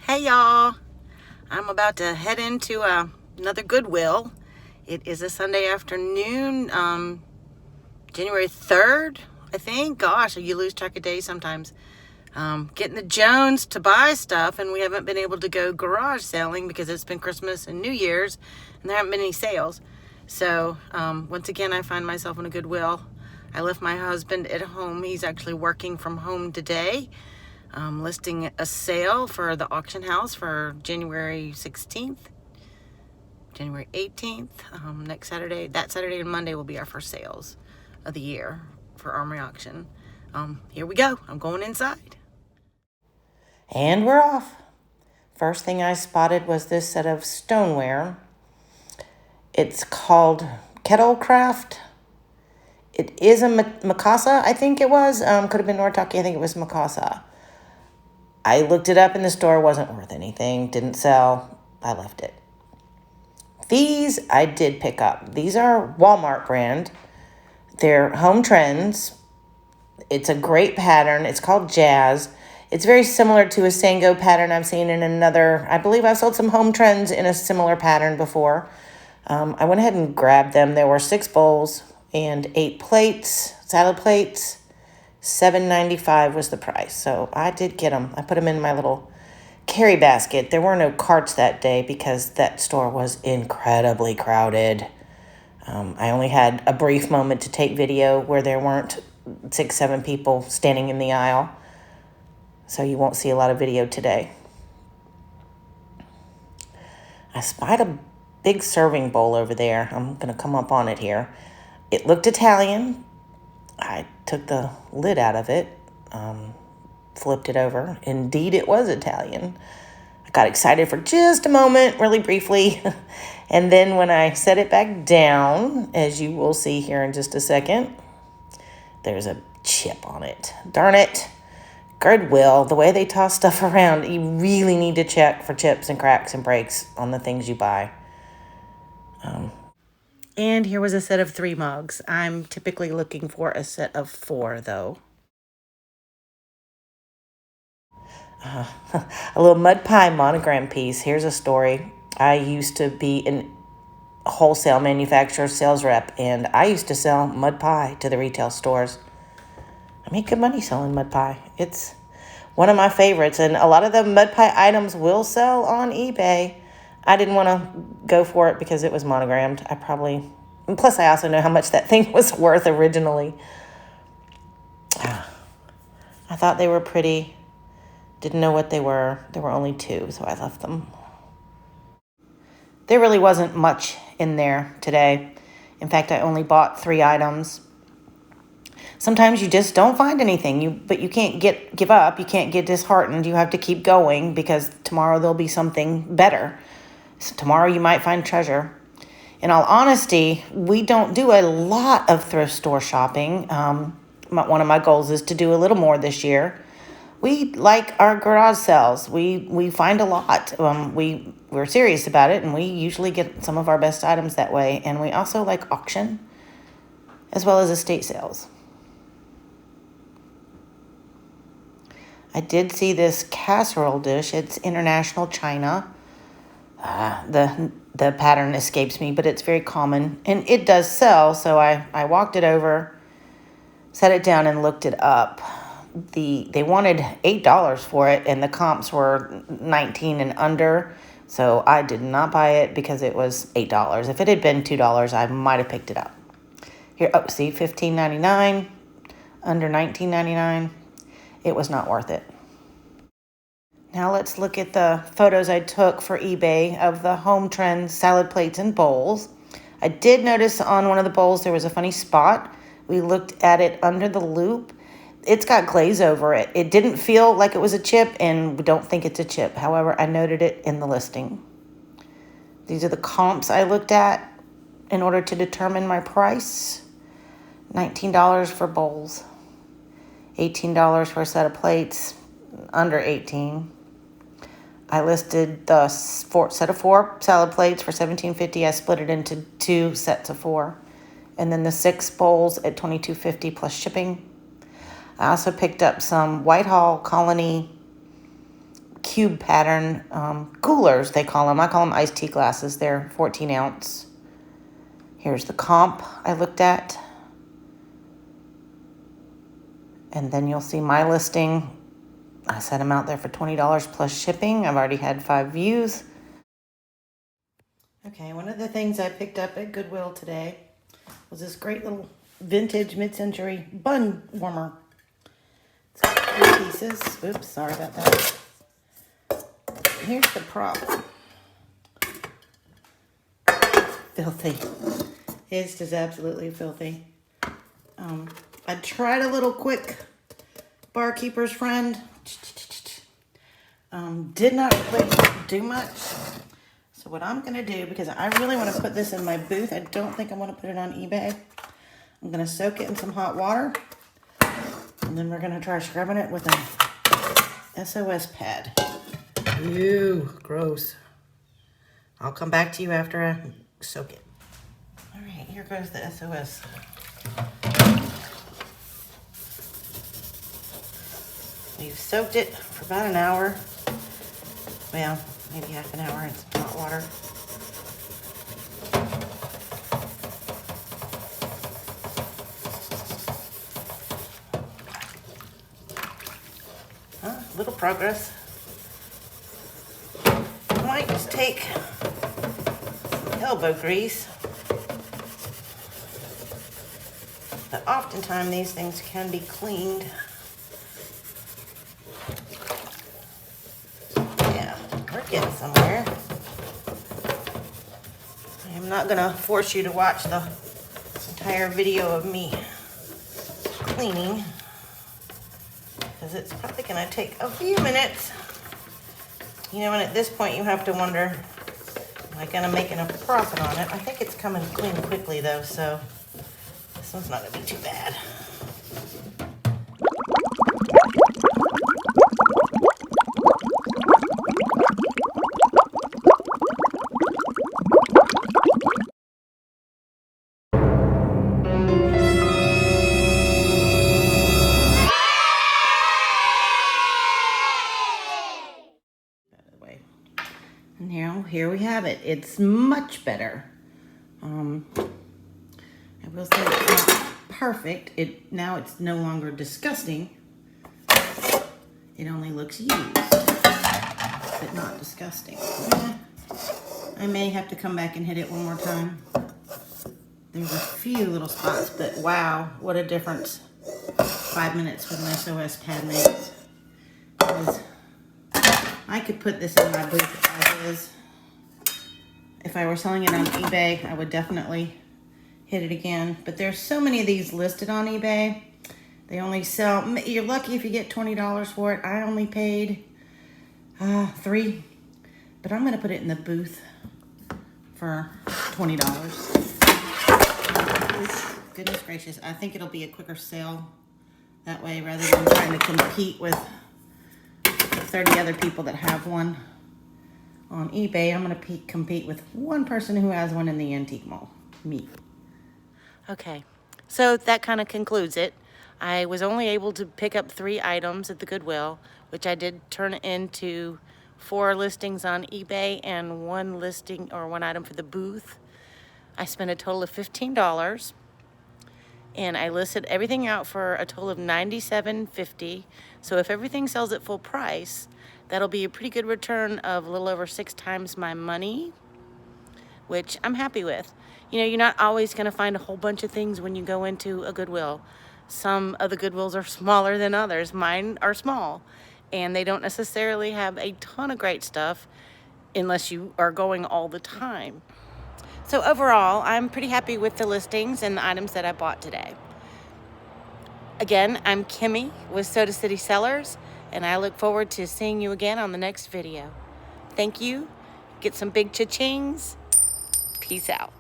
Hey y'all, I'm about to head into another Goodwill. It is a Sunday afternoon, January 3rd, I think. Gosh, you lose track of days sometimes. Getting the Jones to buy stuff, and we haven't been able to go garage selling because it's been Christmas and New Year's, and there haven't been any sales. So once again, I find myself in a Goodwill. I left my husband at home. He's actually working from home today. Listing a sale for the auction house for January 16th, January 18th, next Saturday. That Saturday and Monday will be our first sales of the year for Armory Auction. Here we go. I'm going inside. And we're off. First thing I spotted was this set of stoneware. It's called Kettlecraft. It is a Mikasa, I think it was. Could have been Nortaki. I think it was Mikasa. I looked it up in the store, wasn't worth anything, didn't sell, I left it. These I did pick up. These are Walmart brand. They're Home Trends. It's a great pattern. It's called Jazz. It's very similar to a Sango pattern I've seen in another, I believe I've sold some Home Trends in a similar pattern before. I went ahead and grabbed them. There were 6 bowls and 8 plates, salad plates. $7.95 was the price. So I did get them. I put them in my little carry basket. There were no carts that day because that store was incredibly crowded. I only had a brief moment to take video where there weren't 6-7 people standing in the aisle. So you won't see a lot of video today. I spied a big serving bowl over there. I'm going to come up on it here. It looked Italian. I took the lid out of it, flipped it over. Indeed, it was Italian. I got excited for just a moment, really briefly. And then when I set it back down, as you will see here in just a second, there's a chip on it. Darn it. Goodwill, the way they toss stuff around, you really need to check for chips and cracks and breaks on the things you buy. And here was a set of 3 mugs. I'm typically looking for a set of 4, though. A little mud pie monogram piece. Here's a story. I used to be a wholesale manufacturer sales rep, and I used to sell mud pie to the retail stores. I made good money selling mud pie. It's one of my favorites, and a lot of the mud pie items will sell on eBay. I didn't want to go for it because it was monogrammed. Plus I also know how much that thing was worth originally. I thought they were pretty. Didn't know what they were. There were only 2, so I left them. There really wasn't much in there today. In fact, I only bought 3 items. Sometimes you just don't find anything, but you can't give up. You can't get disheartened. You have to keep going because tomorrow there'll be something better. So tomorrow you might find treasure. In all honesty, we don't do a lot of thrift store shopping. One of my goals is to do a little more this year. We like our garage sales. We find a lot. We're serious about it, and we usually get some of our best items that way. And we also like auction, as well as estate sales. I did see this casserole dish. It's international china. The pattern escapes me, but it's very common, and it does sell. So I walked it over, set it down, and looked it up. They wanted $8 for it, and the comps were 19 and under. So I did not buy it because it was $8. If it had been $2, I might have picked it up. Here, see, $15.99, under $19.99. It was not worth it. Now let's look at the photos I took for eBay of the Home Trends salad plates and bowls. I did notice on one of the bowls there was a funny spot. We looked at it under the loop. It's got glaze over it. It didn't feel like it was a chip, and we don't think it's a chip. However, I noted it in the listing. These are the comps I looked at in order to determine my price. $19 for bowls. $18 for a set of plates. Under $18. I listed the set of 4 salad plates for $17.50. I split it into 2 sets of 4. And then the 6 bowls at $22.50 plus shipping. I also picked up some Whitehall Colony cube pattern coolers, they call them. I call them iced tea glasses. They're 14 ounce. Here's the comp I looked at. And then you'll see my listing. I set them out there for $20 plus shipping. I've already had 5 views. Okay, one of the things I picked up at Goodwill today was this great little vintage mid-century bun warmer. It's got 3 pieces. Oops, sorry about that. Here's the problem. Filthy. It's just absolutely filthy. I tried a little quick barkeeper's friend. Did not really do much. So what I'm going to do, because I really want to put this in my booth, I don't think I want to put it on eBay. I'm going to soak it in some hot water. And then we're going to try scrubbing it with an SOS pad. Ew, gross. I'll come back to you after I soak it. All right, here goes the SOS. We've soaked it for about an hour. Well, maybe half an hour in some hot water. Little progress. I might just take elbow grease. But oftentimes these things can be cleaned. Yeah, we're getting somewhere. I'm not gonna force you to watch the entire video of me cleaning, because it's probably gonna take a few minutes. You know, and at this point you have to wonder, am I gonna make enough profit on it? I think it's coming clean quickly though, so this one's not gonna be too bad. And here we have it. It's much better. I will say it's not perfect. Now it's no longer disgusting. It only looks used, but not disgusting. I may have to come back and hit it one more time. There's a few little spots, but wow, what a difference 5 minutes with an SOS pad makes. I could put this in my booth as is. If I were selling it on eBay, I would definitely hit it again. But there's so many of these listed on eBay. They only sell, you're lucky if you get $20 for it. I only paid $3. But I'm gonna put it in the booth for $20. Goodness gracious, I think it'll be a quicker sale that way rather than trying to compete with 30 other people that have one on eBay. I'm going to compete with one person who has one in the antique mall, me. Okay, so that kind of concludes it. I was only able to pick up 3 items at the Goodwill, which I did turn into 4 listings on eBay and 1 listing or 1 item for the booth. I spent a total of $15. And I listed everything out for a total of $97.50. So if everything sells at full price, that'll be a pretty good return of a little over 6 times my money, which I'm happy with. You know, you're not always going to find a whole bunch of things when you go into a Goodwill. Some of the Goodwills are smaller than others. Mine are small, and they don't necessarily have a ton of great stuff unless you are going all the time. So overall, I'm pretty happy with the listings and the items that I bought today. Again, I'm Kimmy with Soda City Sellers, and I look forward to seeing you again on the next video. Thank you. Get some big cha-chings. Peace out.